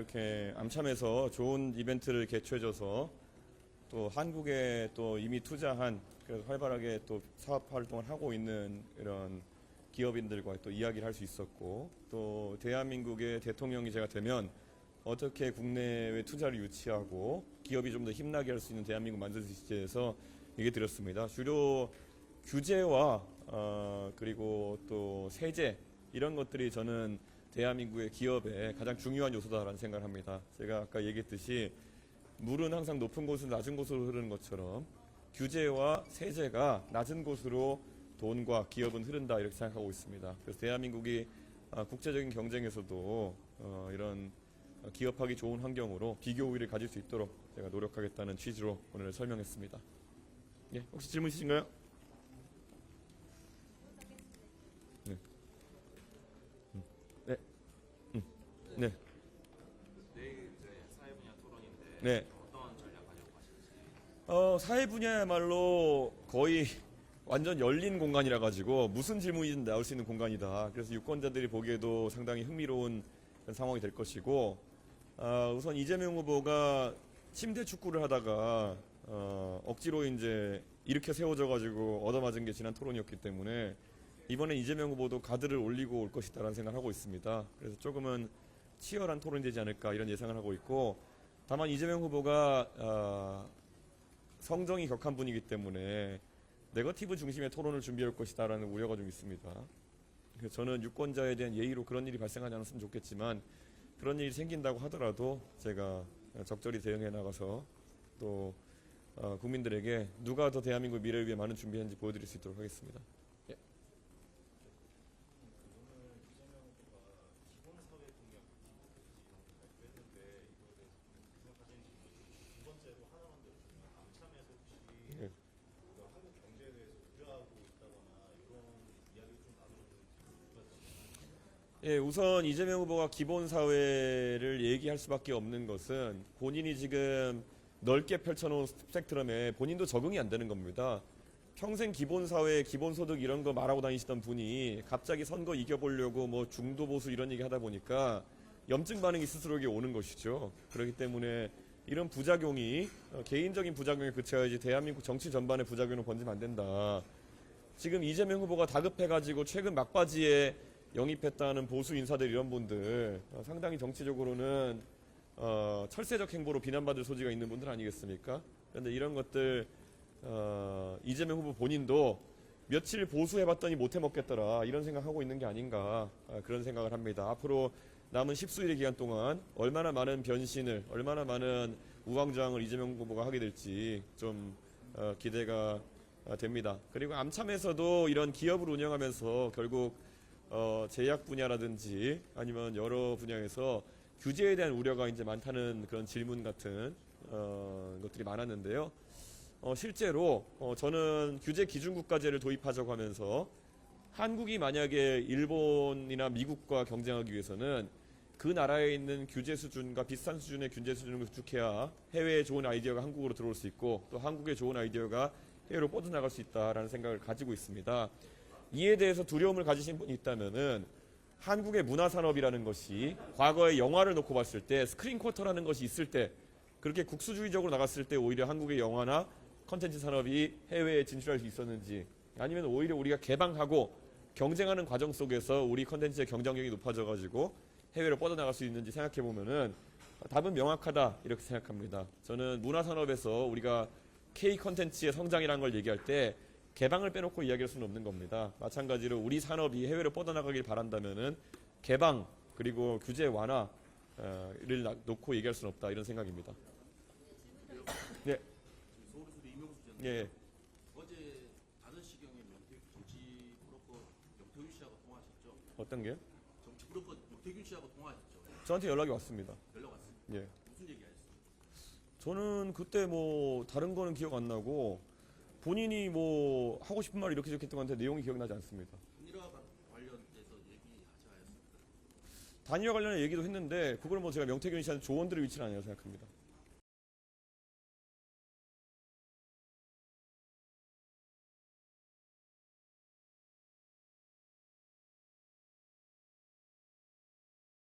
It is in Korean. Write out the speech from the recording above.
이렇게 암참에서 좋은 이벤트를 개최해줘서 또 한국에 또 이미 투자한 그래서 활발하게 또 사업 활동을 하고 있는 이런 기업인들과 또 이야기를 할 수 있었고 또 대한민국의 대통령이 제가 되면 어떻게 국내외 투자를 유치하고 기업이 좀 더 힘나게 할 수 있는 대한민국 만들 수 있을지에 대해서 얘기 드렸습니다. 주로 규제와 그리고 또 세제 이런 것들이 저는 대한민국의 기업의 가장 중요한 요소다라는 생각을 합니다. 제가 아까 얘기했듯이 물은 항상 높은 곳에서 낮은 곳으로 흐르는 것처럼 규제와 세제가 낮은 곳으로 돈과 기업은 흐른다 이렇게 생각하고 있습니다. 그래서 대한민국이 국제적인 경쟁에서도 이런 기업하기 좋은 환경으로 비교 우위를 가질 수 있도록 제가 노력하겠다는 취지로 오늘 설명했습니다. 예, 혹시 질문 있으신가요? 네. 네. 네. 내일 이제 사회 분야 토론인데 네. 어떤 전략 가지고 가실지. 사회 분야야말로 거의 완전 열린 공간이라 가지고 무슨 질문이든 나올 수 있는 공간이다. 그래서 유권자들이 보기에도 상당히 흥미로운 상황이 될 것이고, 우선 이재명 후보가 침대 축구를 하다가 억지로 이제 일으켜 세워져 가지고 얻어맞은 게 지난 토론이었기 때문에 이번에 이재명 후보도 가드를 올리고 올 것이다라는 생각을 하고 있습니다. 그래서 조금은 치열한 토론이 되지 않을까 이런 예상을 하고 있고, 다만 이재명 후보가 성정이 격한 분이기 때문에 네거티브 중심의 토론을 준비할 것이다라는 우려가 좀 있습니다. 그래서 저는 유권자에 대한 예의로 그런 일이 발생하지 않았으면 좋겠지만 그런 일이 생긴다고 하더라도 제가 적절히 대응해 나가서 또 국민들에게 누가 더 대한민국 미래를 위해 많은 준비했는지 보여드릴 수 있도록 하겠습니다. 예. 예. 예, 우선 이재명 후보가 기본사회를 얘기할 수밖에 없는 것은 본인이 지금 넓게 펼쳐놓은 스펙트럼에 본인도 적응이 안 되는 겁니다. 평생 기본사회, 기본소득 이런 거 말하고 다니시던 분이 갑자기 선거 이겨보려고 뭐 중도보수 이런 얘기 하다 보니까 염증 반응이 스스로에게 오는 것이죠. 그렇기 때문에 이런 부작용이 개인적인 부작용에 그쳐야지 대한민국 정치 전반의 부작용을 번지면 안 된다. 지금 이재명 후보가 다급해가지고 최근 막바지에 영입했다는 보수 인사들 이런 분들 상당히 정치적으로는 철새적 행보로 비난받을 소지가 있는 분들 아니겠습니까? 그런데 이런 것들 이재명 후보 본인도 며칠 보수해봤더니 못해먹겠더라 이런 생각하고 있는 게 아닌가 그런 생각을 합니다. 앞으로 남은 10수일의 기간 동안 얼마나 많은 변신을 얼마나 많은 우왕좌왕을 이재명 후보가 하게 될지 좀 기대가 됩니다. 그리고 암참에서도 이런 기업을 운영하면서 결국 제약 분야라든지 아니면 여러 분야에서 규제에 대한 우려가 이제 많다는 그런 질문 같은 것들이 많았는데요. 실제로 저는 규제 기준국가제를 도입하자고 하면서 한국이 만약에 일본이나 미국과 경쟁하기 위해서는 그 나라에 있는 규제 수준과 비슷한 수준의 규제 수준을 구축해야 해외에 좋은 아이디어가 한국으로 들어올 수 있고 또 한국의 좋은 아이디어가 해외로 뻗어나갈 수 있다라는 생각을 가지고 있습니다. 이에 대해서 두려움을 가지신 분이 있다면은 한국의 문화산업이라는 것이 과거에 영화를 놓고 봤을 때 스크린 쿼터라는 것이 있을 때 그렇게 국수주의적으로 나갔을 때 오히려 한국의 영화나 컨텐츠 산업이 해외에 진출할 수 있었는지 아니면 오히려 우리가 개방하고 경쟁하는 과정 속에서 우리 컨텐츠의 경쟁력이 높아져가지고 해외로 뻗어나갈 수 있는지 생각해 보면은 답은 명확하다 이렇게 생각합니다. 저는 문화산업에서 우리가 K 컨텐츠의 성장이라는 걸 얘기할 때 개방을 빼놓고 이야기할 수는 없는 겁니다. 마찬가지로 우리 산업이 해외로 뻗어나가길 바란다면은 개방 그리고 규제 완화를 놓고 얘기할 수는 없다 이런 생각입니다. 네. 서울에서 이명수 전 예. 어제 5시경에 정치 브로커 명태균 씨하고 통화하셨죠? 어떤 게요? 정치 브로커 명태균 씨하고 통화하셨죠? 저한테 연락이 왔습니다. 연락 왔습니다. 예. 무슨 얘기 하셨어요? 저는 그때 뭐 다른 거는 기억 안 나고 본인이 뭐 하고 싶은 말 이렇게 했던 건데 내용이 기억나지 않습니다. 단일화 관련돼서 얘기하지 않았습니까? 단일화 관련해 얘기도 했는데 그걸 뭐 제가 명태균 씨한테 조언들을 위치는 아니라고 생각합니다.